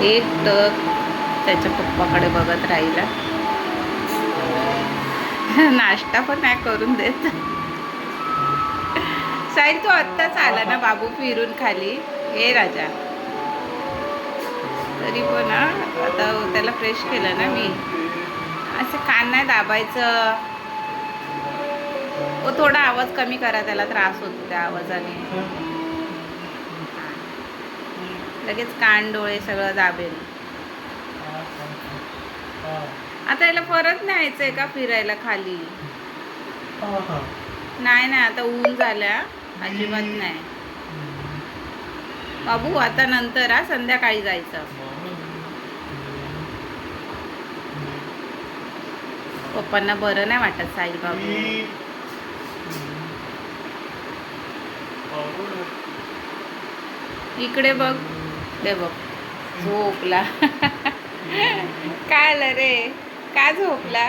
एक टक त्याच्या पप्पाकडे बघत राहिला. नाश्ता पण नाही करून देत. साहिल तू आत्ताच आला ना बाबू फिरून खाली. हे राजा तरी पण आता त्याला फ्रेश केलं ना मी. असं कान नाही दाबायचं. थोडा आवाज कमी करा, त्याला त्रास होतो त्या आवाजाने. लगेच कान डोळे सगळं दाबेल. आता याला परत न्यायचंय का फिरायला खाली? नाही ना, आता ऊन झाल्या अजिबात नाही बाबू. आता नंतर संध्याकाळी जायचं. पप्पांना बरं नाही वाटत साई बाबू. इकडे बघ, ते बघ झोपला. काय आलं रे, का झोपला?